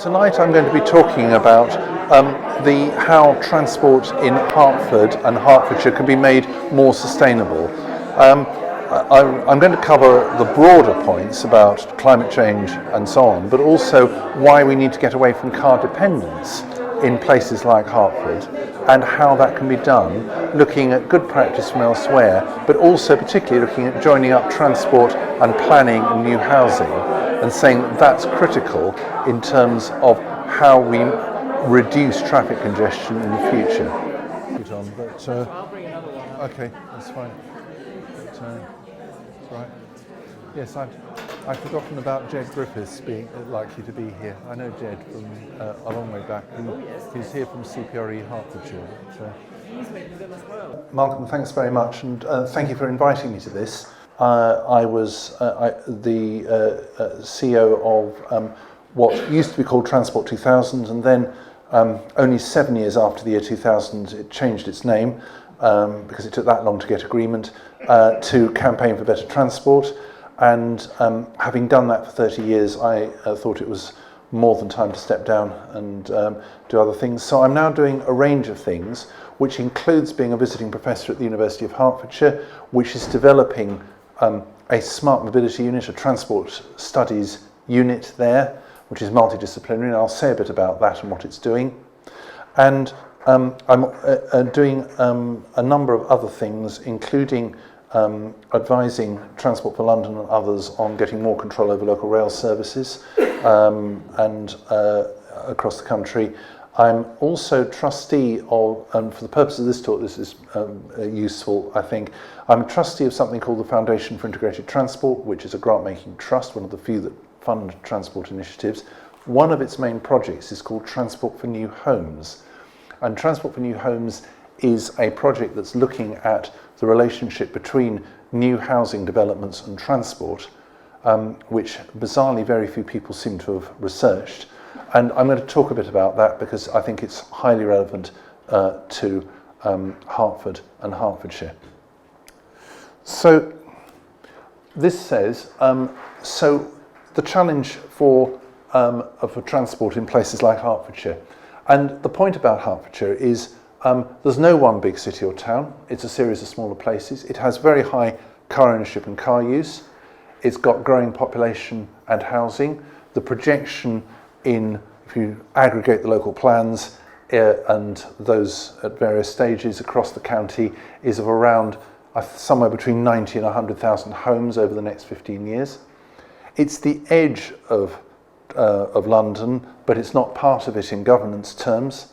Tonight I'm going to be talking about how transport in Hertford and Hertfordshire can be made more sustainable. I'm going to cover the broader points about climate change and so on, but also why we need to get away from car dependence in places like Hertford and how that can be done, looking at good practice from elsewhere, but also particularly looking at joining up transport and planning and new housing, and saying that's critical in terms of how we reduce traffic congestion in the future. Okay, that's fine. That's right. Yes, I've forgotten about Jed Griffiths being likely to be here. I know Jed from a long way back. He's here from CPRE Hertfordshire. Malcolm, thanks very much, and thank you for inviting me to this. I was the CEO of what used to be called Transport 2000, and then only 7 years after the year 2000 it changed its name because it took that long to get agreement to Campaign for Better Transport. And having done that for 30 years, I thought it was more than time to step down and do other things. So I'm now doing a range of things, which includes being a visiting professor at the University of Hertfordshire, which is developing a smart mobility unit, a transport studies unit there, which is multidisciplinary, and I'll say a bit about that and what it's doing. And I'm doing a number of other things, including advising Transport for London and others on getting more control over local rail services and across the country. I'm also trustee of, and for the purpose of this talk, this is useful, I think, I'm a trustee of something called the Foundation for Integrated Transport, which is a grant-making trust, one of the few that fund transport initiatives. One of its main projects is called Transport for New Homes. And Transport for New Homes is a project that's looking at the relationship between new housing developments and transport, which bizarrely very few people seem to have researched. And I'm going to talk a bit about that because I think it's highly relevant to Hertford and Hertfordshire. So this says, so the challenge for transport in places like Hertfordshire. And the point about Hertfordshire is there's no one big city or town. It's a series of smaller places. It has very high car ownership and car use. It's got growing population and housing. The projection if you aggregate the local plans and those at various stages across the county, is of around somewhere between 90 and 100,000 homes over the next 15 years. It's the edge of London, but it's not part of it in governance terms.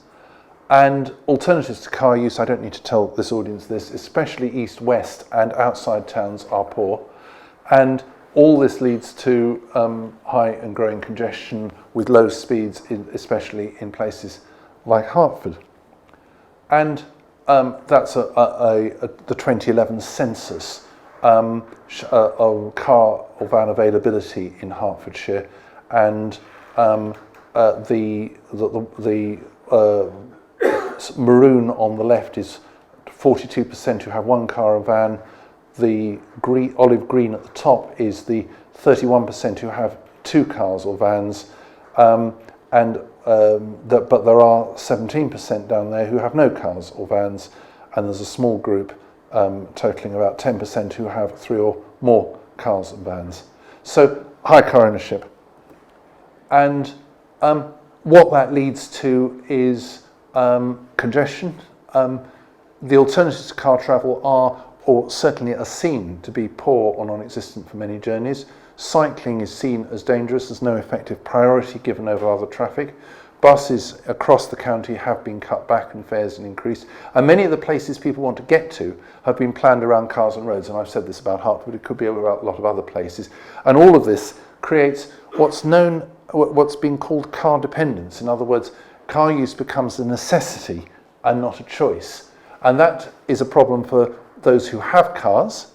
And alternatives to car use, I don't need to tell this audience this, especially east-west and outside towns are poor. And all this leads to high and growing congestion with low speeds, especially in places like Hertford. And that's the 2011 census of car or van availability in Hertfordshire. And the maroon on the left is 42% who have one car or van. The olive green at the top is the 31% who have two cars or vans, but there are 17% down there who have no cars or vans, and there's a small group totaling about 10% who have three or more cars and vans. So high car ownership. And what that leads to is congestion. The alternatives to car travel are, or certainly are seen to be, poor or non-existent for many journeys. Cycling is seen as dangerous. There's no effective priority given over other traffic. Buses across the county have been cut back and fares have increased. And many of the places people want to get to have been planned around cars and roads. And I've said this about Hertford, it could be about a lot of other places. And all of this creates what's been called car dependence. In other words, car use becomes a necessity and not a choice. And that is a problem for those who have cars,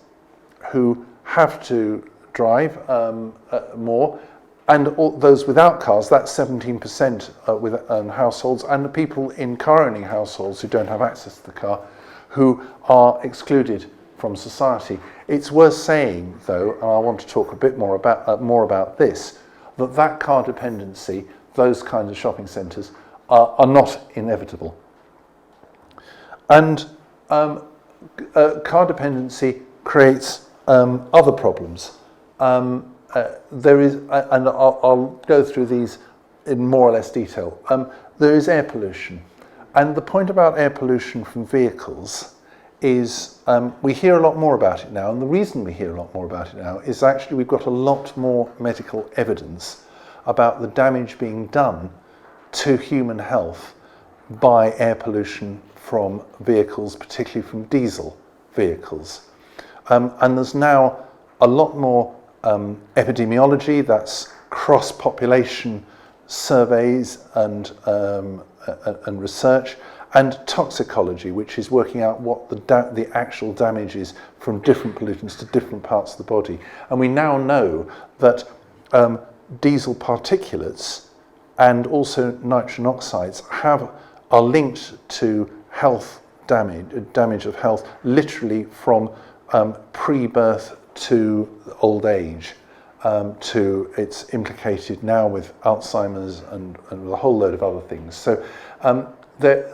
who have to drive more, and those without cars, that's 17% with households, and the people in car-owning households who don't have access to the car, who are excluded from society. It's worth saying, though, and I want to talk a bit more about this, that car dependency, those kinds of shopping centres are not inevitable. And car dependency creates other problems. There is, and I'll go through these in more or less detail. There is air pollution. And the point about air pollution from vehicles is we hear a lot more about it now, and the reason we hear a lot more about it now is actually we've got a lot more medical evidence about the damage being done to human health by air pollution from vehicles, particularly from diesel vehicles. And there's now a lot more epidemiology, that's cross-population surveys and research, and toxicology, which is working out what the actual damage is from different pollutants to different parts of the body. And we now know that diesel particulates and also nitrogen oxides are linked to health damage of health, literally from pre-birth to old age. It's implicated now with Alzheimer's and a whole load of other things. So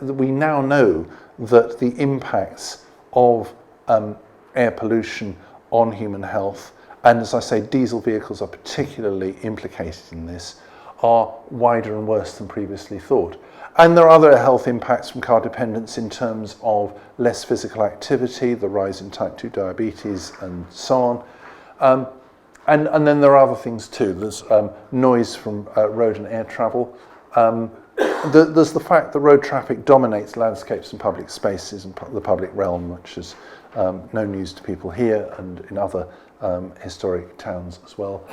we now know that the impacts of air pollution on human health, and as I say, diesel vehicles are particularly implicated in this, are wider and worse than previously thought. And there are other health impacts from car dependence in terms of less physical activity, the rise in type 2 diabetes, and so on. And then there are other things too. There's noise from road and air travel. There's the fact that road traffic dominates landscapes and public spaces and the public realm, which is no news to people here and in other historic towns as well.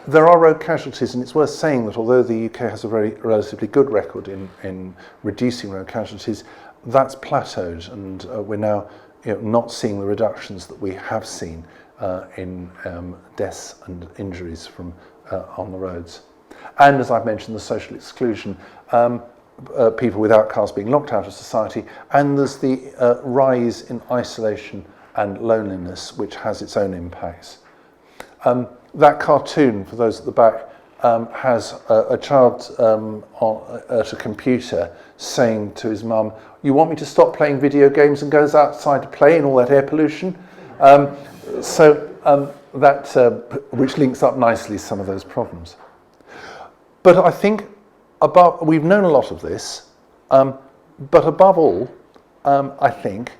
There are road casualties, and it's worth saying that although the UK has a very relatively good record in reducing road casualties, that's plateaued, and we're now not seeing the reductions that we have seen in deaths and injuries from on the roads. And as I've mentioned, the social exclusion, people without cars being locked out of society, and there's the rise in isolation and loneliness, which has its own impacts. That cartoon, for those at the back, has a child at a computer saying to his mum, "You want me to stop playing video games," and goes outside to play in all that air pollution. Which links up nicely to some of those problems. But I think we've known a lot of this, but above all, I think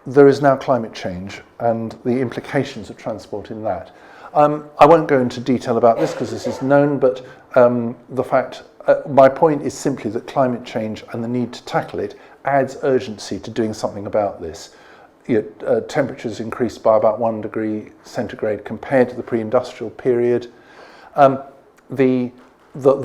there is now climate change and the implications of transport in that. I won't go into detail about this because this is known, but my point is simply that climate change and the need to tackle it adds urgency to doing something about this. Temperatures increased by about 1 degree centigrade compared to the pre-industrial period. The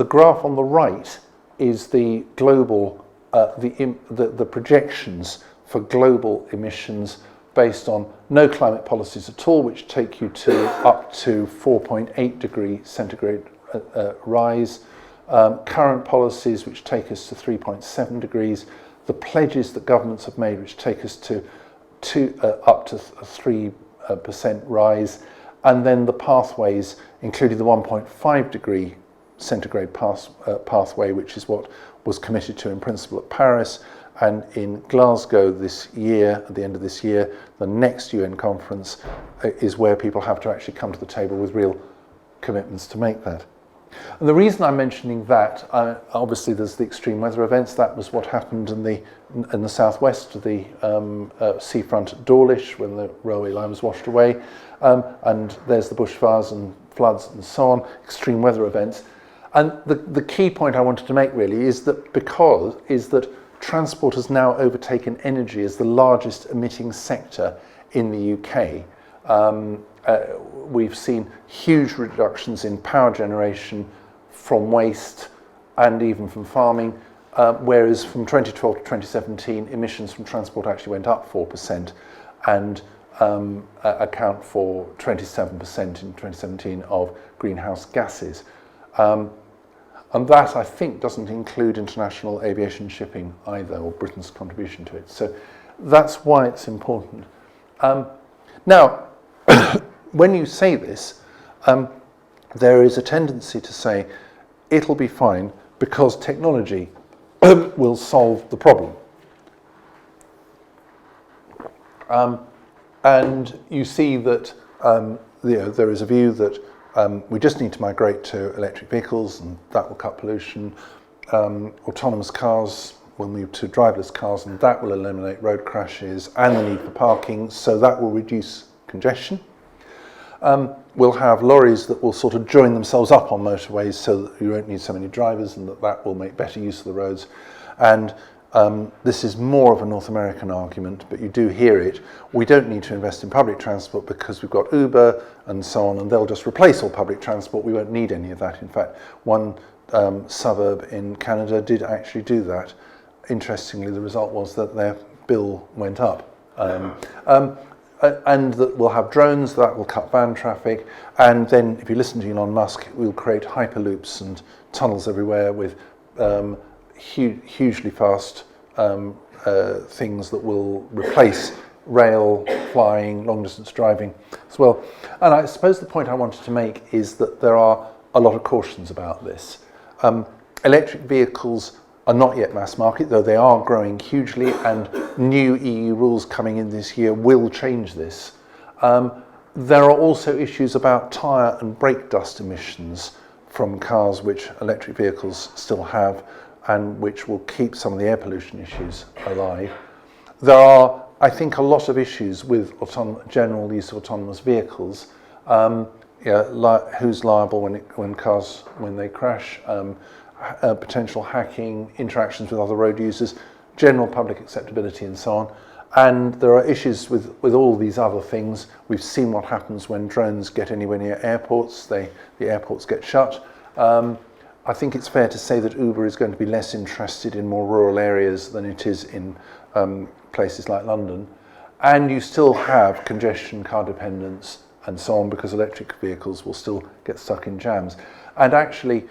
graph on the right is the global, the projections for global emissions based on no climate policies at all, which take you to up to 4.8 degree centigrade rise. Current policies, which take us to 3.7 degrees. The pledges that governments have made, which take us to up to 3% rise. And then the pathways, including the 1.5 degree centigrade pathway, which is what was committed to in principle at Paris. And in Glasgow this year, at the end of this year, the next UN conference is where people have to actually come to the table with real commitments to make that. And the reason I'm mentioning that, obviously there's the extreme weather events. That was what happened in the southwest of the seafront at Dawlish when the railway line was washed away. And there's the bushfires and floods and so on, extreme weather events. And the key point I wanted to make really is that transport has now overtaken energy as the largest emitting sector in the UK. We've seen huge reductions in power generation from waste and even from farming, whereas from 2012 to 2017, emissions from transport actually went up 4% and account for 27% in 2017 of greenhouse gases. And that, I think, doesn't include international aviation shipping either, or Britain's contribution to it. So that's why it's important. Now, when you say this, there is a tendency to say, it'll be fine because technology will solve the problem. And you see that there is a view that we just need to migrate to electric vehicles, and that will cut pollution. Autonomous cars will move to driverless cars, and that will eliminate road crashes and the need for parking, so that will reduce congestion. We'll have lorries that will sort of join themselves up on motorways so that you won't need so many drivers, and that will make better use of the roads. And this is more of a North American argument, but you do hear it. We don't need to invest in public transport because we've got Uber and so on, and they'll just replace all public transport. We won't need any of that. In fact, one suburb in Canada did actually do that. Interestingly, the result was that their bill went up. And that we'll have drones, that will cut van traffic, and then if you listen to Elon Musk, we'll create hyperloops and tunnels everywhere with hugely fast things that will replace rail, flying, long distance driving as well. And I suppose the point I wanted to make is that there are a lot of cautions about this. Electric vehicles are not yet mass market, though they are growing hugely, and new EU rules coming in this year will change this. There are also issues about tyre and brake dust emissions from cars, which electric vehicles still have, and which will keep some of the air pollution issues alive. There are, I think, a lot of issues with general use of autonomous vehicles. Who's liable when cars they crash? Potential hacking, interactions with other road users, general public acceptability and so on. And there are issues with all these other things. We've seen what happens when drones get anywhere near airports. The airports get shut. I think it's fair to say that Uber is going to be less interested in more rural areas than it is in places like London. And you still have congestion, car dependence and so on, because electric vehicles will still get stuck in jams. And actually,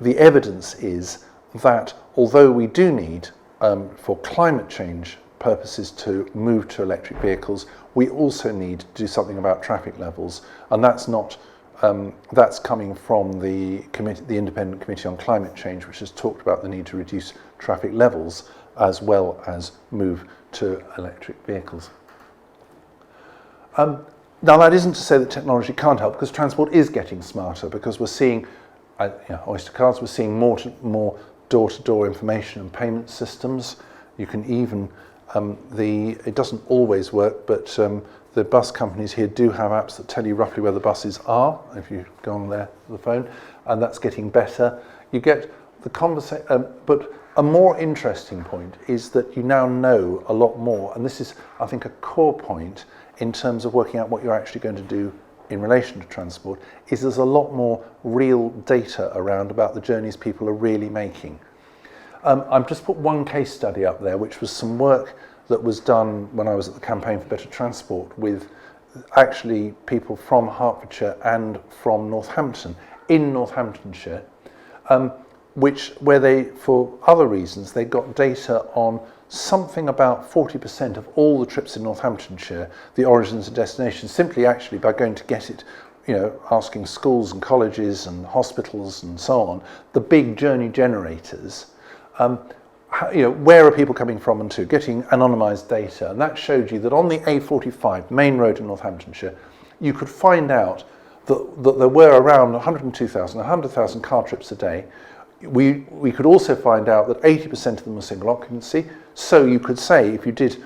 the evidence is that although we do need, for climate change purposes, to move to electric vehicles, we also need to do something about traffic levels, and that's coming from the Independent Committee on Climate Change, which has talked about the need to reduce traffic levels as well as move to electric vehicles. Now, that isn't to say that technology can't help, because transport is getting smarter, because we're seeing Oyster cards, we're seeing more door-to-door information and payment systems. You can even, it doesn't always work, but the bus companies here do have apps that tell you roughly where the buses are, if you go on there with the phone, and that's getting better. You get the conversation, but a more interesting point is that you now know a lot more, and this is, I think, a core point in terms of working out what you're actually going to do in relation to transport, is there's a lot more real data around about the journeys people are really making. I've just put one case study up there, which was some work that was done when I was at the Campaign for Better Transport with actually people from Hertfordshire and from Northampton, in Northamptonshire, where they, for other reasons, they got data on something about 40% of all the trips in Northamptonshire, the origins and destinations, simply actually by going to get it, asking schools and colleges and hospitals and so on, the big journey generators, where are people coming from and to, getting anonymised data. And that showed you that on the A414 main road in Northamptonshire, you could find out that there were around 102,000, 100,000 car trips a day. We could also find out that 80% of them were single occupancy. So you could say, if you did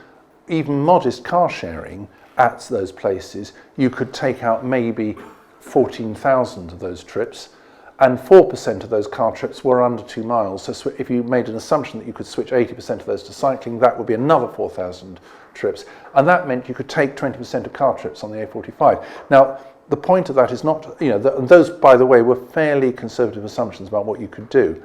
even modest car sharing at those places, you could take out maybe 14,000 of those trips, and 4% of those car trips were under 2 miles. So if you made an assumption that you could switch 80% of those to cycling, that would be another 4,000 trips. And that meant you could take 20% of car trips on the A45. Now, the point of that is not, those, by the way, were fairly conservative assumptions about what you could do.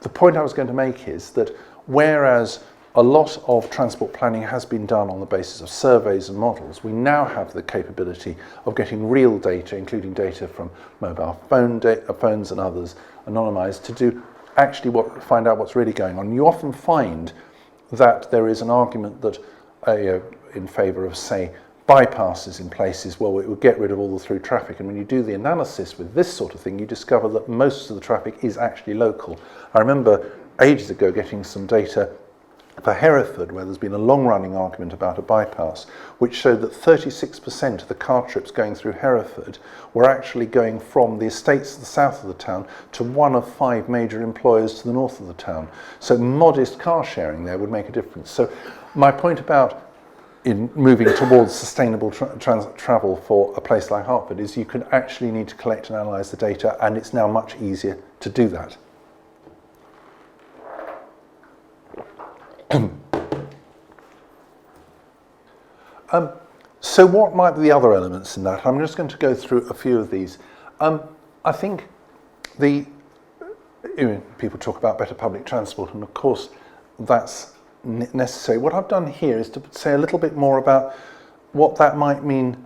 The point I was going to make is that whereas a lot of transport planning has been done on the basis of surveys and models, we now have the capability of getting real data, including data from mobile phones and others, anonymised, to do actually find out what's really going on. You often find that there is an argument that in favour of, say, bypasses in places, well, it would get rid of all the through traffic. And when you do the analysis with this sort of thing, you discover that most of the traffic is actually local. I remember ages ago getting some data for Hertford, where there's been a long-running argument about a bypass, which showed that 36% of the car trips going through Hertford were actually going from the estates to the south of the town to one of 5 major employers to the north of the town. So modest car sharing there would make a difference. So my point about in moving towards sustainable travel for a place like Hertford is you can actually need to collect and analyse the data, and it's now much easier to do that. So what might be the other elements in that? I'm just going to go through a few of these. I think people talk about better public transport, and of course that's necessary. What I've done here is to say a little bit more about what that might mean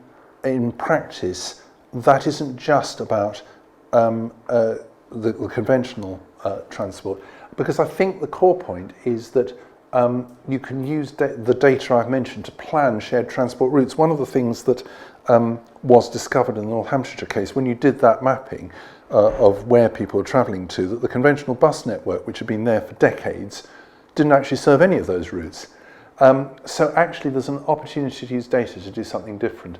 in practice. That isn't just about the conventional transport, because I think the core point is that you can use the data I've mentioned to plan shared transport routes. One of the things that was discovered in the North Hampshire case, when you did that mapping of where people were travelling to, that the conventional bus network, which had been there for decades, didn't actually serve any of those routes. So actually there's an opportunity to use data to do something different.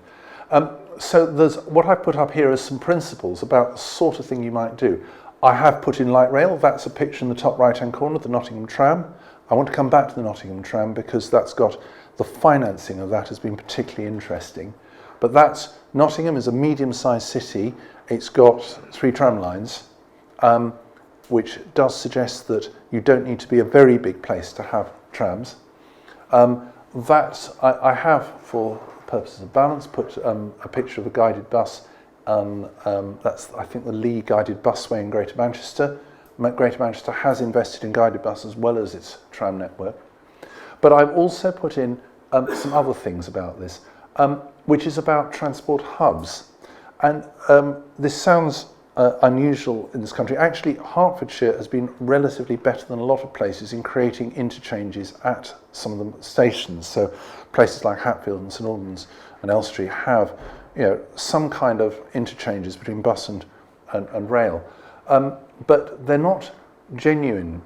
So there's what I've put up here as some principles about the sort of thing you might do. I have put in light rail. That's a picture in the top right-hand corner, the Nottingham tram. I want to come back to the Nottingham tram because that's got the financing of that has been particularly interesting. But Nottingham is a medium-sized city. It's got 3 tram lines, which does suggest that you don't need to be a very big place to have trams. I have, for purposes of balance, put a picture of a guided bus. That's, I think, the Lee guided busway in Greater Manchester. Greater Manchester has invested in guided bus as well as its tram network. But I've also put in some other things about this, which is about transport hubs. And this sounds unusual in this country. Actually, Hertfordshire has been relatively better than a lot of places in creating interchanges at some of the stations. So places like Hatfield and St Albans and Elstree have, some kind of interchanges between bus and rail. But they're not genuine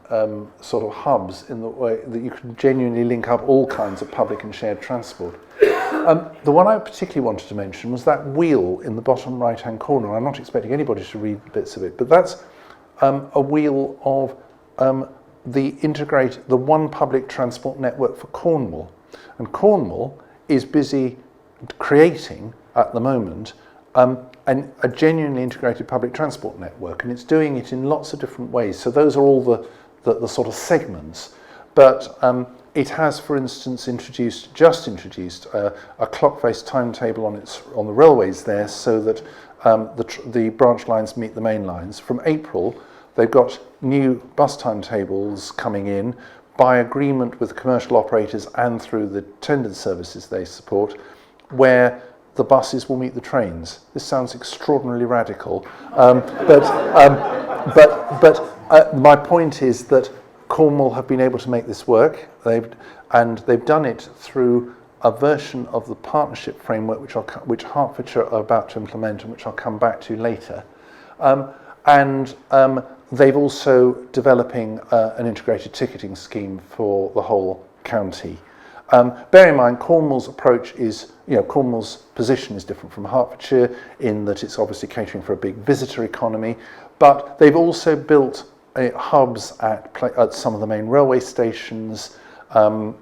sort of hubs in the way that you can genuinely link up all kinds of public and shared transport. The one I particularly wanted to mention was that wheel in the bottom right-hand corner. I'm not expecting anybody to read bits of it, but that's a wheel of the one public transport network for Cornwall. And Cornwall is busy creating, at the moment, a genuinely integrated public transport network, and it's doing it in lots of different ways. So those are all the sort of segments. But it has, for instance, introduced a clock-based timetable on the railways there, so that the branch lines meet the main lines. From April, they've got new bus timetables coming in by agreement with commercial operators and through the tended services they support, where the buses will meet the trains. This sounds extraordinarily radical, but my point is that Cornwall have been able to make this work. They've done it through a version of the partnership framework which Hertfordshire are about to implement, and which I'll come back to later. They've also developing an integrated ticketing scheme for the whole county. Bear in mind, Cornwall's approach is, Cornwall's position is different from Hertfordshire in that it's obviously catering for a big visitor economy, but they've also built hubs at some of the main railway stations, and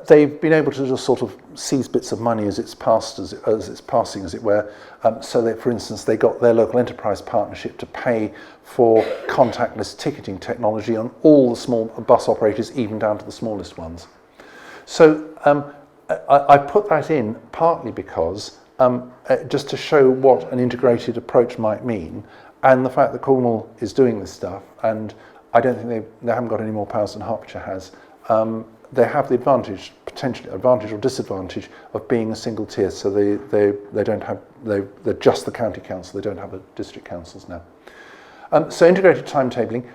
they've been able to just sort of seize bits of money as it's passing, as it were. So that, for instance, they got their local enterprise partnership to pay for contactless ticketing technology on all the small bus operators, even down to the smallest ones. So I put that in partly because just to show what an integrated approach might mean, and the fact that Cornwall is doing this stuff, and I don't think they haven't got any more powers than Hertfordshire has. They have the advantage or disadvantage of being a single tier, so they don't have, they're just the county council, they don't have a district councils now. So integrated timetabling,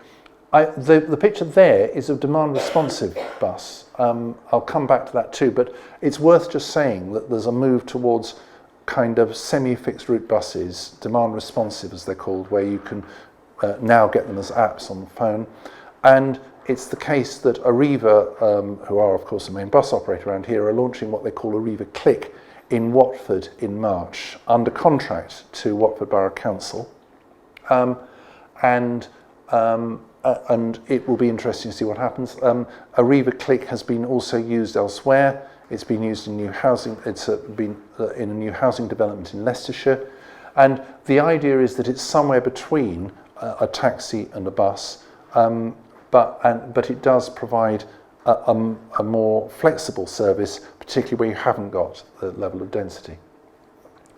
The picture there is a demand responsive bus. I'll come back to that too, but it's worth just saying that there's a move towards kind of semi-fixed route buses, demand responsive as they're called, where you can now get them as apps on the phone. And it's the case that Arriva, who are of course the main bus operator around here, are launching what they call Arriva Click in Watford in March, under contract to Watford Borough Council. And it will be interesting to see what happens. Arriva Click has been also used elsewhere. It's been used in new housing. It's been in a new housing development in Leicestershire, and the idea is that it's somewhere between a taxi and a bus, but it does provide a more flexible service, particularly where you haven't got the level of density.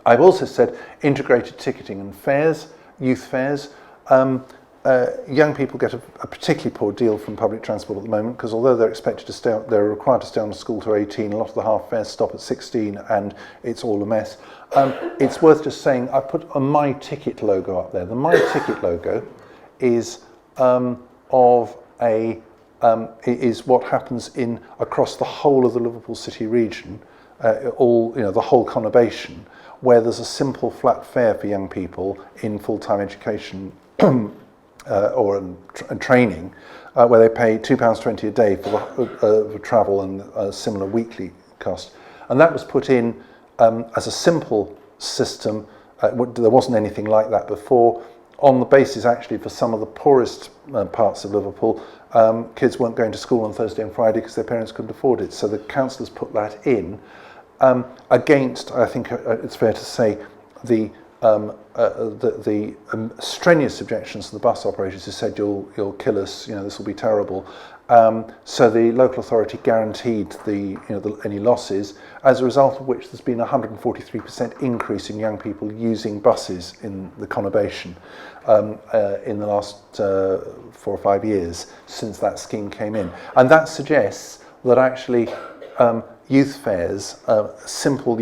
I've also said integrated ticketing and fares, youth fares. Young people get a particularly poor deal from public transport at the moment, because although they're required to stay on school to 18, a lot of the half fares stop at 16, and it's all a mess. It's worth just saying, I put a My Ticket logo up there. The My Ticket logo is is what happens across the whole of the Liverpool City region, the whole conurbation, where there's a simple flat fare for young people in full-time education or training, where they pay £2.20 a day for travel and a similar weekly cost. And that was put in as a simple system. There wasn't anything like that before, on the basis actually for some of the poorest parts of Liverpool. Kids weren't going to school on Thursday and Friday because their parents couldn't afford it. So the councillors put that in against, I think it's fair to say, the strenuous objections to the bus operators who said you'll kill us, this will be terrible. So the local authority guaranteed any losses, as a result of which there's been a 143% increase in young people using buses in the conurbation in the last 4 or 5 years since that scheme came in. And that suggests that actually youth fares, simple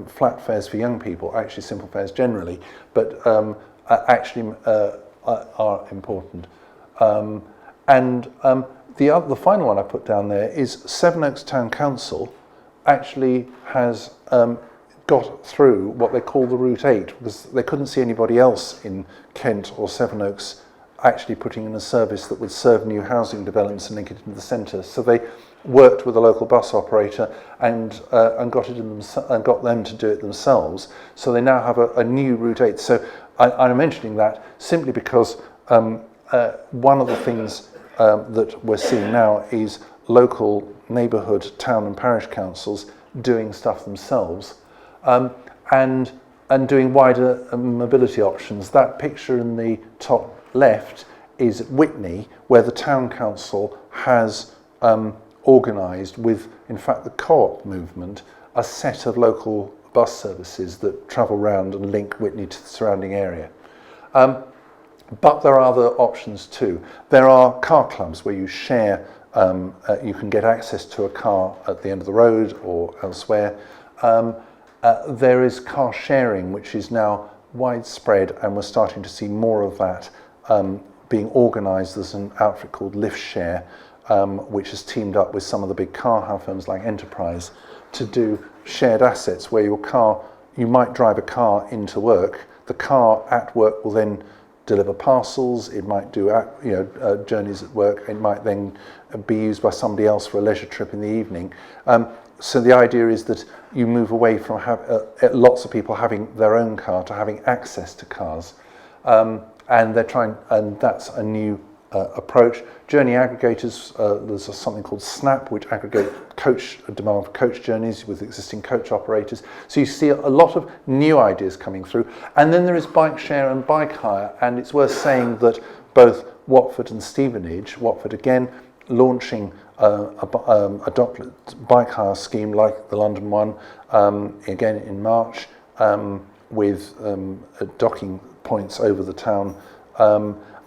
flat fares for young people, actually simple fares generally, but actually are important. The final one I put down there is Sevenoaks Town Council actually has got through what they call the Route 8, because they couldn't see anybody else in Kent or Sevenoaks actually putting in a service that would serve new housing developments and link it into the centre. So they worked with a local bus operator and got them to do it themselves. So they now have a new Route 8. So I'm mentioning that simply because one of the things that we're seeing now is local neighbourhood, town and parish councils doing stuff themselves and doing wider mobility options. That picture in the top left is Whitney, where the town council has organised with, in fact, the co-op movement, a set of local bus services that travel round and link Whitney to the surrounding area. But there are other options too. There are car clubs where you share, you can get access to a car at the end of the road or elsewhere. There is car sharing, which is now widespread, and we're starting to see more of that being organised. There's an outfit called Lift Share, which has teamed up with some of the big car hire firms like Enterprise to do shared assets where you might drive a car into work. The car at work will then deliver parcels. It might do journeys at work. It might then be used by somebody else for a leisure trip in the evening. So the idea is that you move away from lots of people having their own car to having access to cars, and that's a new approach. Journey aggregators, there's something called Snap, which aggregate demand for coach journeys with existing coach operators. So you see a lot of new ideas coming through. And then there is bike share and bike hire, and it's worth saying that both Watford and Stevenage, Watford again, launching a bike hire scheme like the London one, again in March, with docking points over the town.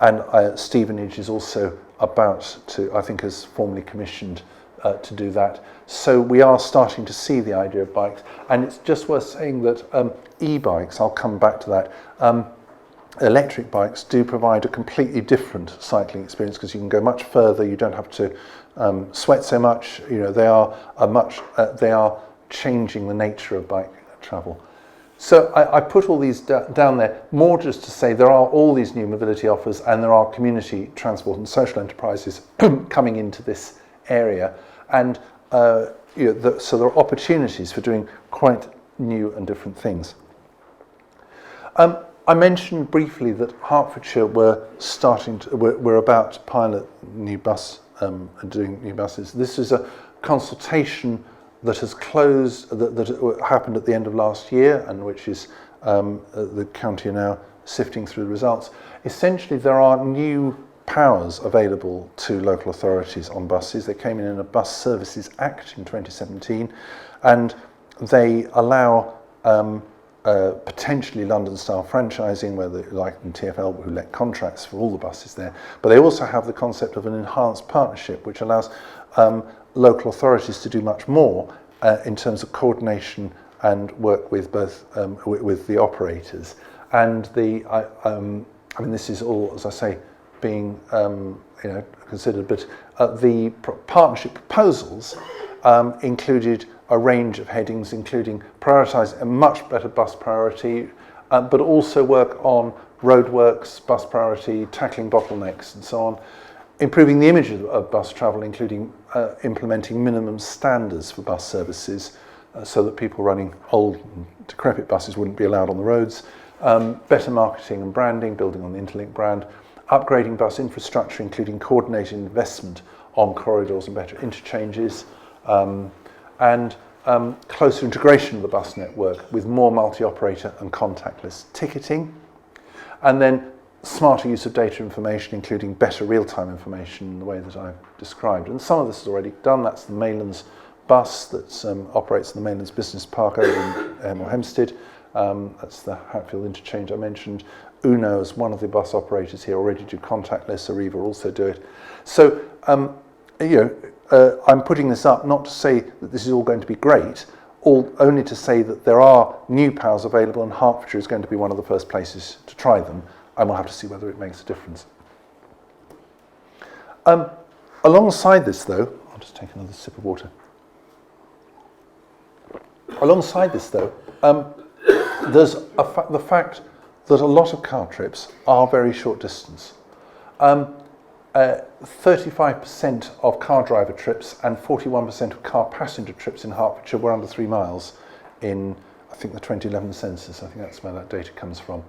And Stevenage is also about to, I think, has formally commissioned to do that. So we are starting to see the idea of bikes. And it's just worth saying that e-bikes, I'll come back to that, electric bikes do provide a completely different cycling experience because you can go much further. You don't have to sweat so much. You know, they are changing the nature of bike travel. So I put all these down there more just to say there are all these new mobility offers, and there are community transport and social enterprises coming into this area, and so there are opportunities for doing quite new and different things. I mentioned briefly that Hertfordshire were about to pilot new bus and doing new buses. This is a consultation that has closed, that happened at the end of last year, and which is the county are now sifting through the results. Essentially, there are new powers available to local authorities on buses. They came in a Bus Services Act in 2017, and they allow potentially London-style franchising, where like in TfL, who let contracts for all the buses there. But they also have the concept of an enhanced partnership, which allows local authorities to do much more in terms of coordination and work with both with the operators. And I mean, this is all, as I say, being considered. But the partnership proposals included a range of headings, including prioritise a much better bus priority, but also work on roadworks, bus priority, tackling bottlenecks, and so on. Improving the image of bus travel, including implementing minimum standards for bus services so that people running old and decrepit buses wouldn't be allowed on the roads. Better marketing and branding, building on the Interlink brand. Upgrading bus infrastructure, including coordinated investment on corridors and better interchanges. And closer integration of the bus network with more multi-operator and contactless ticketing. And then smarter use of data information, including better real-time information in the way that I've described. And some of this is already done. That's the Maylands bus that operates in the Maylands Business Park over in Hemel Hempstead. That's the Hatfield interchange I mentioned. Uno, as one of the bus operators here, already do contactless. Arriva also do it. So, I'm putting this up not to say that this is all going to be great, only to say that there are new powers available, and Hertfordshire is going to be one of the first places to try them, and we'll have to see whether it makes a difference. Alongside this, though, I'll just take another sip of water. Alongside this, though, there's the fact that a lot of car trips are very short distance. 35% of car driver trips and 41% of car passenger trips in Hertfordshire were under 3 miles in, I think, the 2011 census. I think that's where that data comes from.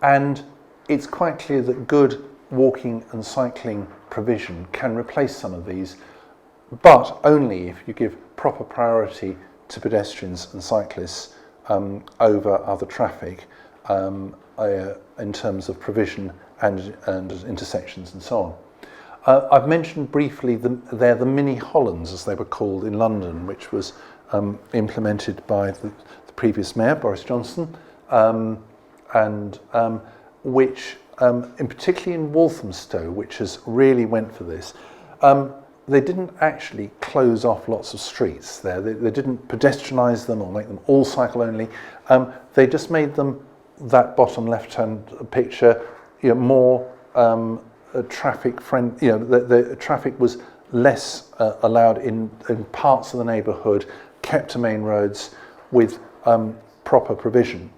And it's quite clear that good walking and cycling provision can replace some of these, but only if you give proper priority to pedestrians and cyclists over other traffic in terms of provision and intersections and so on. I've mentioned briefly they're the mini Hollands, as they were called in London, which was implemented by the previous mayor, Boris Johnson, and which, in particularly in Walthamstow, which has really went for this, they didn't actually close off lots of streets there. They didn't pedestrianise them or make them all cycle only. They just made them, that bottom left-hand picture, more traffic friendly. The traffic was less allowed in parts of the neighbourhood, kept to main roads with proper provision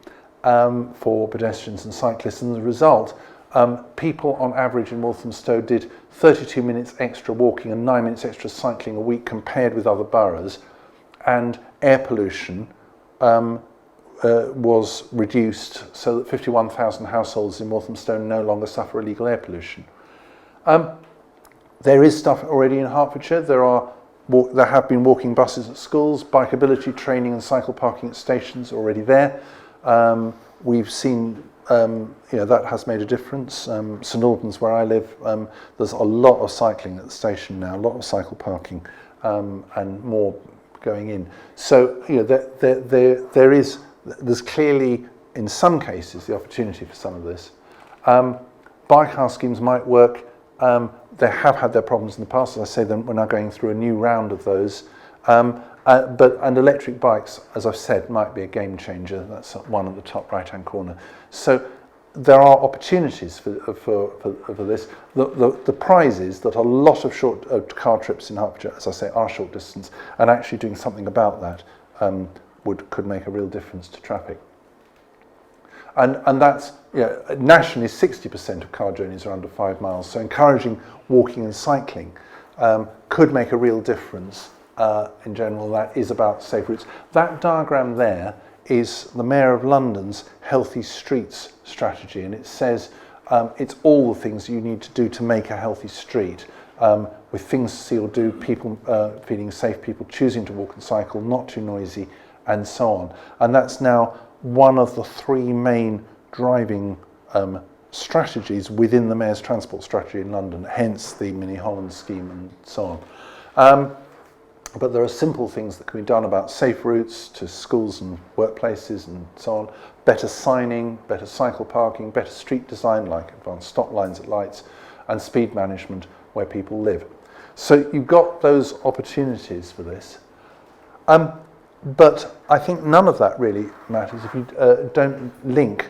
for pedestrians and cyclists. And as a result, people on average in Walthamstow did 32 minutes extra walking and 9 minutes extra cycling a week compared with other boroughs, and air pollution was reduced so that 51,000 households in Walthamstow no longer suffer illegal air pollution. There is stuff already in Hertfordshire. There have been walking buses at schools, bikeability training and cycle parking at stations already there. We've seen that has made a difference. St Albans, where I live, there's a lot of cycling at the station now, a lot of cycle parking, and more going in. So there's clearly, in some cases, the opportunity for some of this. Bike house schemes might work. They have had their problems in the past. As I say, we're now going through a new round of those. And electric bikes, as I've said, might be a game changer. That's one at the top right-hand corner. So there are opportunities for this. The prize is that a lot of short car trips in Hertfordshire, as I say, are short distance, and actually doing something about that could make a real difference to traffic. And that's, nationally 60% of car journeys are under 5 miles, so encouraging walking and cycling could make a real difference. In general, that is about safe routes. That diagram there is the Mayor of London's Healthy Streets strategy, and it says it's all the things you need to do to make a healthy street, with things to see or do, people feeling safe, people choosing to walk and cycle, not too noisy, and so on. And that's now one of the 3 main driving strategies within the Mayor's transport strategy in London, hence the Mini Holland scheme and so on. But there are simple things that can be done about safe routes to schools and workplaces and so on, better signing, better cycle parking, better street design like advanced stop lines at lights, and speed management where people live. So you've got those opportunities for this. But I think none of that really matters if you don't link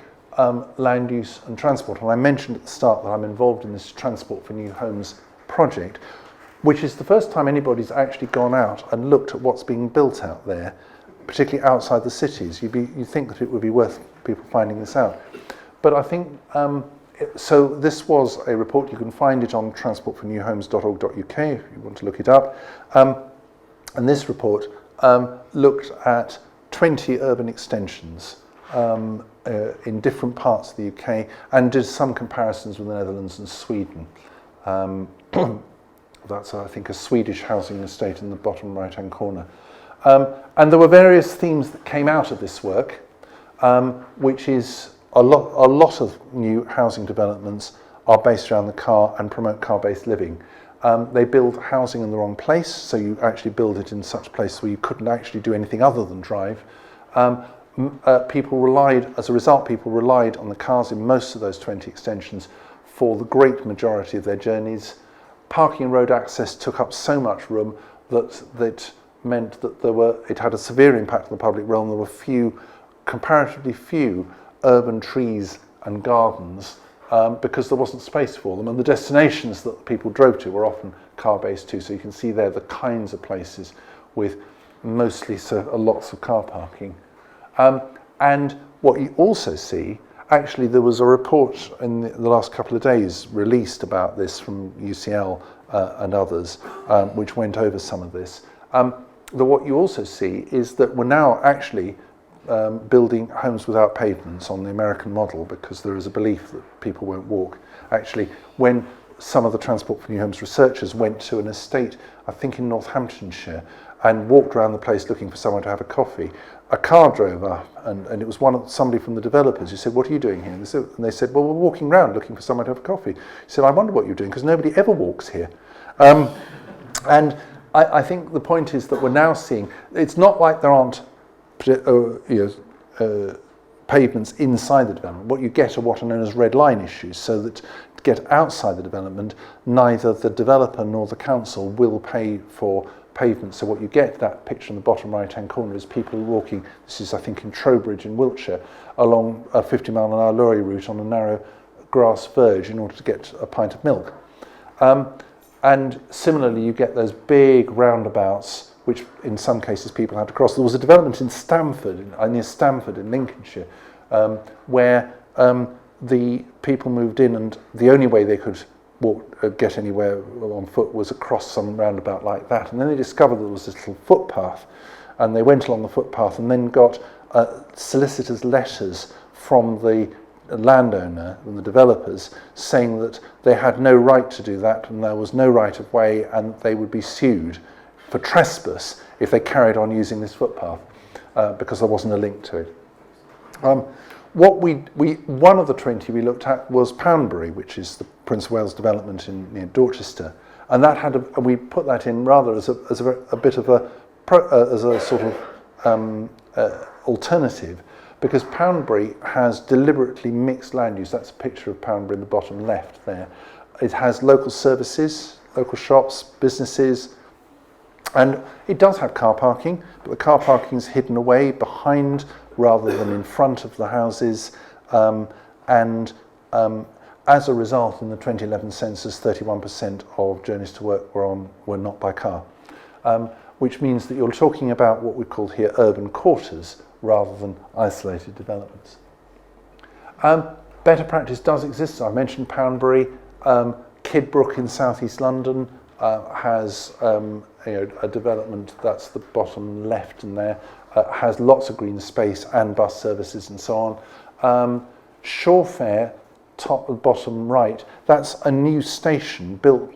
land use and transport. And I mentioned at the start that I'm involved in this Transport for New Homes project, which is the first time anybody's actually gone out and looked at what's being built out there, particularly outside the cities. You'd think that it would be worth people finding this out. But I think, so this was a report, you can find it on transportfornewhomes.org.uk if you want to look it up. And this report looked at 20 urban extensions in different parts of the UK and did some comparisons with the Netherlands and Sweden. That's, I think, a Swedish housing estate in the bottom right-hand corner. And there were various themes that came out of this work, which is a lot of new housing developments are based around the car and promote car-based living. They build housing in the wrong place, so you actually build it in such a place where you couldn't actually do anything other than drive. People relied on the cars in most of those 20 extensions for the great majority of their journeys. Parking and road access took up so much room that meant that it had a severe impact on the public realm. There were comparatively few urban trees and gardens because there wasn't space for them, and the destinations that people drove to were often car-based too. So you can see there the kinds of places with mostly lots of car parking. And what you also see, actually there was a report in the last couple of days released about this from UCL and others, which went over some of this. What you also see is that we're now actually building homes without pavements on the American model, because there is a belief that people won't walk. Actually, when some of the Transport for New Homes researchers went to an estate, I think in Northamptonshire, and walked around the place looking for someone to have a coffee, a car drove up, and it was somebody from the developers who said, "What are you doing here?" And they said, "Well, we're walking around looking for someone to have a coffee." He said, "I wonder what you're doing, because nobody ever walks here." And I think the point is that we're now seeing, it's not like there aren't pavements inside the development. What you get are what are known as red line issues, so that to get outside the development, neither the developer nor the council will pay for pavements. So what you get, that picture in the bottom right-hand corner, is people walking, this is I think in Trowbridge in Wiltshire, along a 50-mile-an-hour lorry route on a narrow grass verge in order to get a pint of milk. And similarly, you get those big roundabouts, which in some cases people had to cross. There was a development in Stamford, near Stamford in Lincolnshire, where the people moved in, and the only way they could get anywhere on foot was across some roundabout like that. And then they discovered there was this little footpath, and they went along the footpath and then got solicitors' letters from the landowner and the developers saying that they had no right to do that, and there was no right of way, and they would be sued for trespass if they carried on using this footpath because there wasn't a link to it. One of the 20 we looked at was Poundbury, which is the Prince of Wales development near Dorchester, and that had we put that in rather as a bit of a sort of alternative, because Poundbury has deliberately mixed land use. That's a picture of Poundbury in the bottom left there. It has local services, local shops, businesses, and it does have car parking, but the car parking is hidden away behind rather than in front of the houses. and as a result, in the 2011 census, 31% of journeys to work were not by car, which means that you're talking about what we call here urban quarters rather than isolated developments. Better practice does exist. I mentioned Poundbury. Kidbrooke in southeast London has a development that's the bottom left in there, has lots of green space and bus services and so on. Shawfair, bottom right, that's a new station built,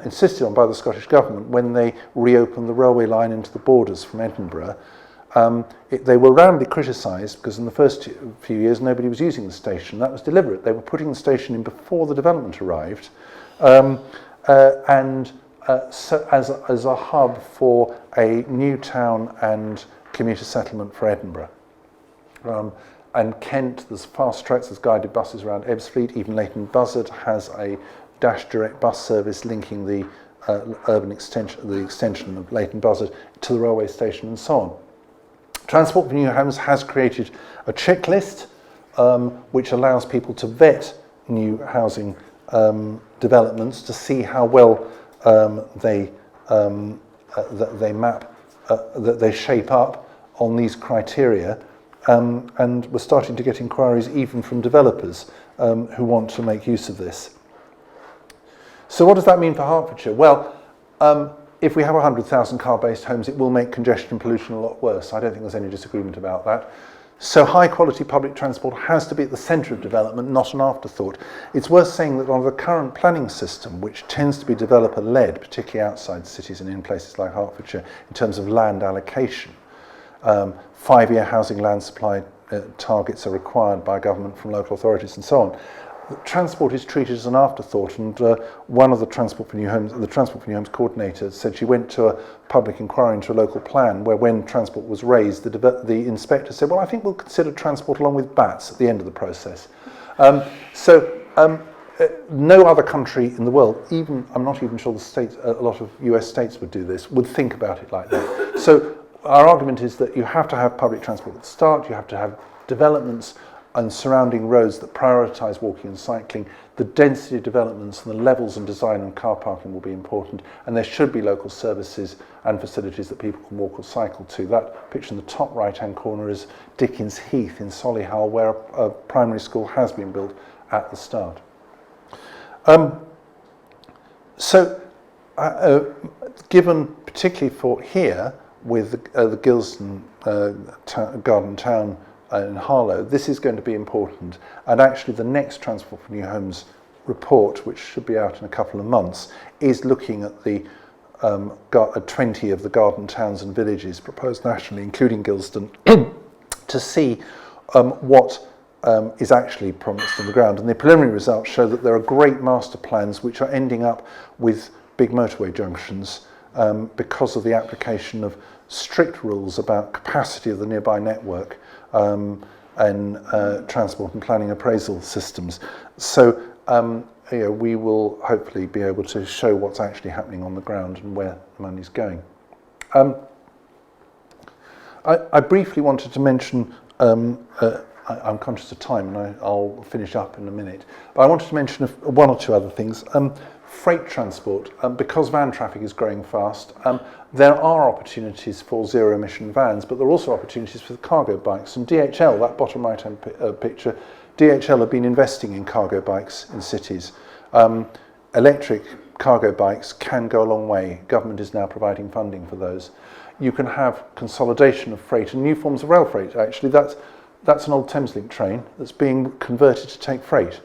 insisted on by the Scottish Government when they reopened the railway line into the Borders from Edinburgh. They were roundly criticised because in the first few years nobody was using the station. That was deliberate. They were putting the station in before the development arrived, so as a hub for a new town and commuter settlement for Edinburgh. And Kent, there's fast tracks, there's guided buses around Ebbsfleet. Even Leighton Buzzard has a dash direct bus service linking the urban extension, the extension of Leighton Buzzard to the railway station and so on. Transport for New Homes has created a checklist which allows people to vet new housing developments to see how well they map, that they shape up on these criteria. And we're starting to get inquiries even from developers who want to make use of this. So what does that mean for Hertfordshire? Well, if we have 100,000 car-based homes, it will make congestion and pollution a lot worse. I don't think there's any disagreement about that. So high-quality public transport has to be at the centre of development, not an afterthought. It's worth saying that on the current planning system, which tends to be developer-led, particularly outside cities and in places like Hertfordshire, in terms of land allocation, 5-year housing land supply targets are required by government from local authorities and so on. Transport is treated as an afterthought, and one of the Transport for New Homes, the Transport for New Homes coordinator, said she went to a public inquiry into a local plan where, when transport was raised, the inspector said, "Well, I think we'll consider transport along with bats at the end of the process." No other country in the world, even I'm not even sure the states, a lot of US states would do this, would think about it like that. So our argument is that you have to have public transport at the start, you have to have developments and surrounding roads that prioritise walking and cycling. The density of developments and the levels and design and car parking will be important, and there should be local services and facilities that people can walk or cycle to. That picture in the top right-hand corner is Dickens Heath in Solihull, where a primary school has been built at the start. Given particularly for here, with the Gilston Garden Town in Harlow, this is going to be important, and actually the next Transport for New Homes report, which should be out in a couple of months, is looking at the 20 of the garden towns and villages proposed nationally, including Gilston, to see what is actually promised on the ground. And the preliminary results show that there are great master plans which are ending up with big motorway junctions because of the application of strict rules about capacity of the nearby network and transport and planning appraisal systems. So we will hopefully be able to show what's actually happening on the ground and where the money's going. I briefly wanted to mention, I'm conscious of time and I'll finish up in a minute, but I wanted to mention one or two other things. Freight transport, because van traffic is growing fast, there are opportunities for zero-emission vans, but there are also opportunities for the cargo bikes. And DHL, that bottom right-hand picture, DHL have been investing in cargo bikes in cities. Electric cargo bikes can go a long way. Government is now providing funding for those. You can have consolidation of freight and new forms of rail freight. Actually, that's an old Thameslink train that's being converted to take freight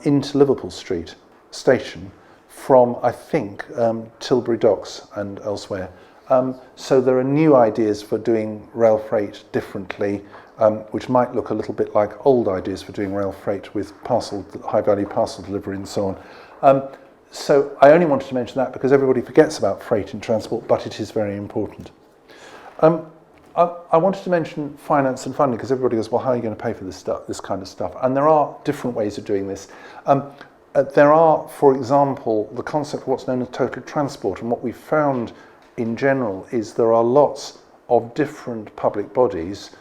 into Liverpool Street station from, I think, Tilbury Docks and elsewhere. So there are new ideas for doing rail freight differently, which might look a little bit like old ideas for doing rail freight with high-value parcel delivery and so on. So I only wanted to mention that because everybody forgets about freight in transport, but it is very important. I wanted to mention finance and funding because everybody goes, well, how are you going to pay for this kind of stuff? And there are different ways of doing this. There are, for example, the concept of what's known as total transport, and what we've found in general is there are lots of different public bodies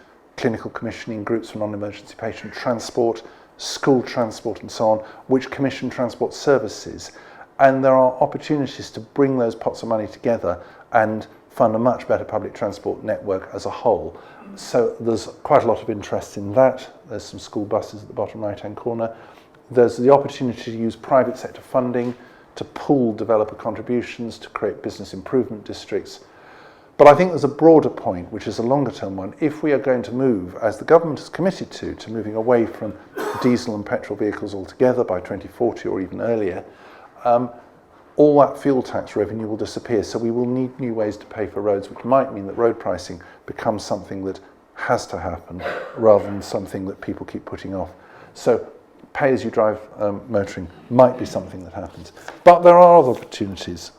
clinical commissioning groups for non-emergency patient transport, school transport and so on, which commission transport services. And there are opportunities to bring those pots of money together and fund a much better public transport network as a whole. So there's quite a lot of interest in that. There's some school buses at the bottom right-hand corner. There's the opportunity to use private sector funding to pool developer contributions to create business improvement districts. But I think there's a broader point, which is a longer term one. If we are going to move, as the government has committed to moving away from diesel and petrol vehicles altogether by 2040 or even earlier, all that fuel tax revenue will disappear. So we will need new ways to pay for roads, which might mean that road pricing becomes something that has to happen rather than something that people keep putting off. So pay-as-you-drive motoring might be something that happens. But there are other opportunities.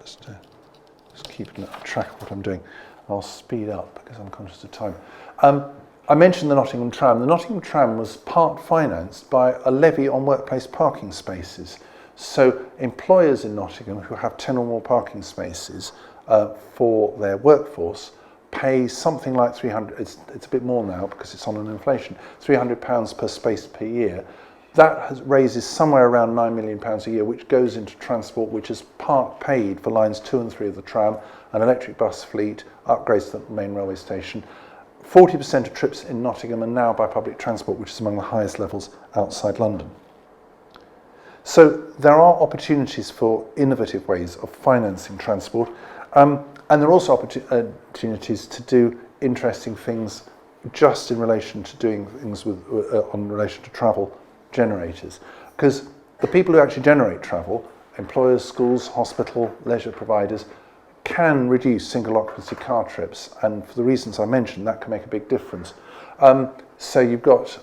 Just keeping track of what I'm doing. I'll speed up because I'm conscious of time. I mentioned the Nottingham Tram. The Nottingham Tram was part financed by a levy on workplace parking spaces. So employers in Nottingham who have 10 or more parking spaces for their workforce pay something like 300, it's a bit more now because it's on an inflation, £300 per space per year. That raises somewhere around £9 million a year, which goes into transport, which is part paid for lines 2 and 3 of the tram, an electric bus fleet, upgrades to the main railway station. 40% of trips in Nottingham are now by public transport, which is among the highest levels outside London. So there are opportunities for innovative ways of financing transport, and there are also opportunities to do interesting things just in relation to doing things with, in relation to travel generators. Because the people who actually generate travel, employers, schools, hospital, leisure providers, can reduce single occupancy car trips, and for the reasons I mentioned, that can make a big difference. So you've got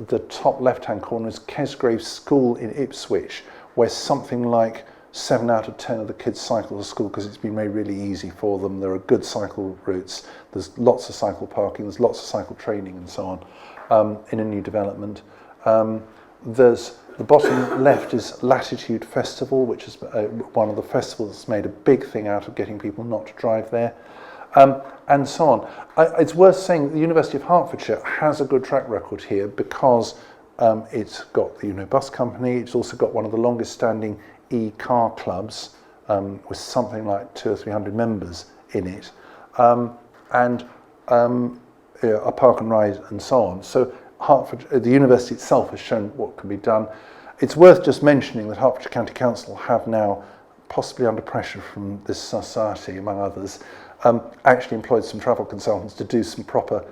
the top left-hand corner is Kesgrave School in Ipswich, where something like 7 out of 10 of the kids cycle to school because it's been made really easy for them. There are good cycle routes, there's lots of cycle parking, there's lots of cycle training and so on in a new development. There's the bottom left is Latitude Festival, which is one of the festivals that's made a big thing out of getting people not to drive there, and so on. It's worth saying that the University of Hertfordshire has a good track record here because it's got the bus company, it's also got one of the longest standing e-car clubs with something like 200 or 300 members in it, and a park and ride and so on. So Hertford, the university itself has shown what can be done. It's worth just mentioning that Hertfordshire County Council have now, possibly under pressure from this society among others, actually employed some travel consultants to do some proper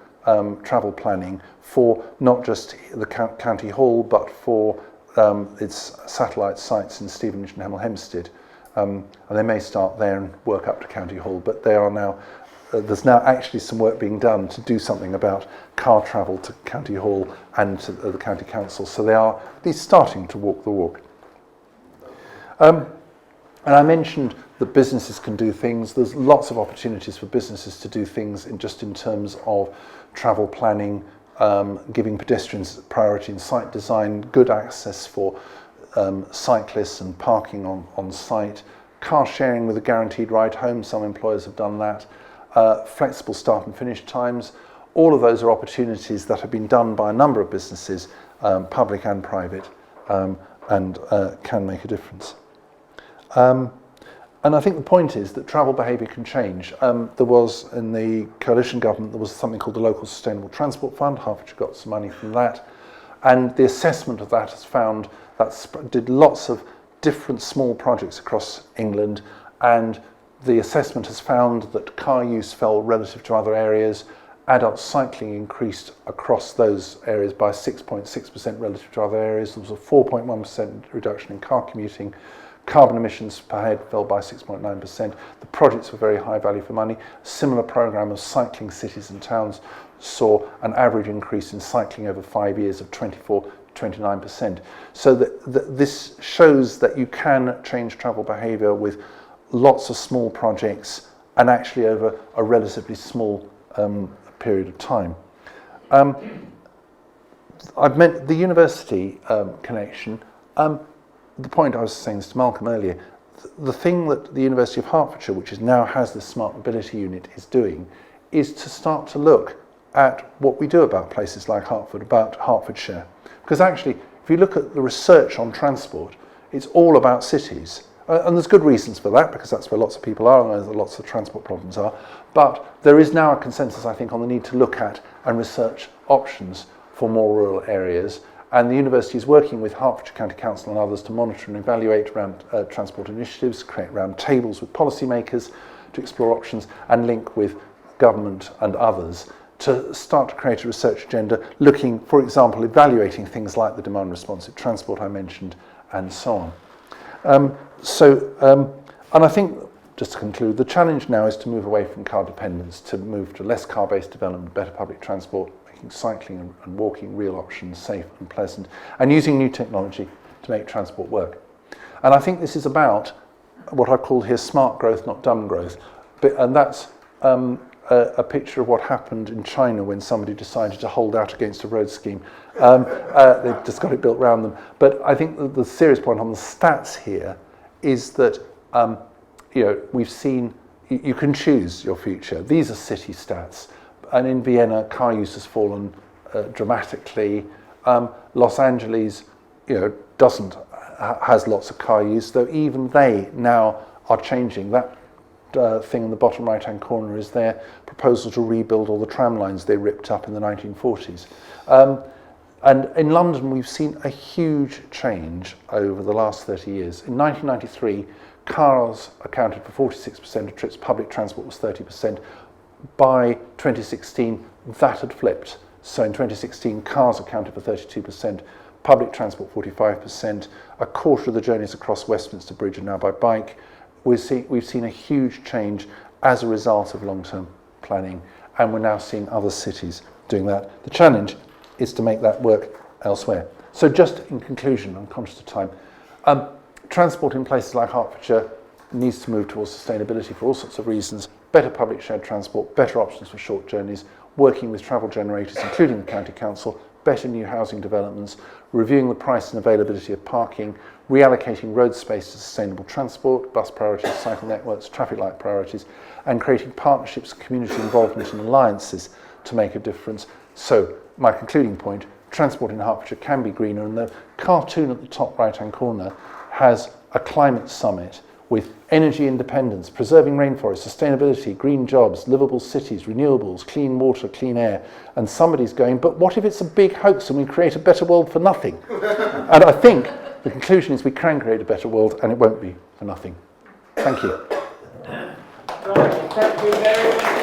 travel planning for not just the county hall but for its satellite sites in Stevenage and Hemel Hempstead, and they may start there and work up to County Hall, but they are now there's now actually some work being done to do something about car travel to County Hall and to the County Council, so they are at least starting to walk the walk. And I mentioned that businesses can do things. There's lots of opportunities for businesses to do things in terms of travel planning, giving pedestrians priority in site design, good access for cyclists and parking on site, car sharing with a guaranteed ride home, some employers have done that, flexible start and finish times. All of those are opportunities that have been done by a number of businesses, public and private, and can make a difference. And I think the point is that travel behaviour can change. There was, in the coalition government, there was something called the Local Sustainable Transport Fund. Hertfordshire got some money from that. And the assessment of that has found that did lots of different small projects across England, and the assessment has found that car use fell relative to other areas. Adult cycling increased across those areas by 6.6% relative to other areas. There was a 4.1% reduction in car commuting. Carbon emissions per head fell by 6.9%. The projects were very high value for money. A similar programme of cycling cities and towns saw an average increase in cycling over 5 years of 29%. So this shows that you can change travel behaviour with lots of small projects and actually over a relatively small period of time. I've meant the university connection. The point I was saying to Malcolm earlier, the thing that the University of Hertfordshire, which now has this smart mobility unit, is doing is to start to look at what we do about places like Hertford, about Hertfordshire. Because actually, if you look at the research on transport, it's all about cities. And there's good reasons for that, because that's where lots of people are and where lots of transport problems are. But there is now a consensus, I think, on the need to look at and research options for more rural areas. And the university is working with Hertfordshire County Council and others to monitor and evaluate around transport initiatives, create round tables with policymakers to explore options, and link with government and others to start to create a research agenda looking, for example, evaluating things like the demand responsive transport I mentioned and so on. And I think, just to conclude, the challenge now is to move away from car dependence, to move to less car-based development, better public transport, making cycling and walking real options, safe and pleasant, and using new technology to make transport work. And I think this is about what I call here smart growth, not dumb growth. And that's a picture of what happened in China when somebody decided to hold out against a road scheme. They've just got it built around them. But I think the serious point on the stats here is that we've seen you can choose your future. These are city stats, and in Vienna, car use has fallen dramatically. Los Angeles, has lots of car use, though even they now are changing. That thing in the bottom right-hand corner is their proposal to rebuild all the tram lines they ripped up in the 1940s. And in London, we've seen a huge change over the last 30 years. In 1993, cars accounted for 46% of trips, public transport was 30%. By 2016, that had flipped. So in 2016, cars accounted for 32%, public transport 45%, a quarter of the journeys across Westminster Bridge are now by bike. We've seen a huge change as a result of long-term planning, and we're now seeing other cities doing that. The challenge is to make that work elsewhere. So just in conclusion, I'm conscious of time, transport in places like Hertfordshire needs to move towards sustainability for all sorts of reasons, better public shared transport, better options for short journeys, working with travel generators, including the County Council, better new housing developments, reviewing the price and availability of parking, reallocating road space to sustainable transport, bus priorities, cycle networks, traffic light priorities, and creating partnerships, community involvement and alliances to make a difference. So, my concluding point, transport in Hertfordshire can be greener, and the cartoon at the top right-hand corner has a climate summit with energy independence, preserving rainforests, sustainability, green jobs, livable cities, renewables, clean water, clean air. And somebody's going, but what if it's a big hoax and we create a better world for nothing? And I think the conclusion is we can create a better world and it won't be for nothing. Thank you. Thank you very much.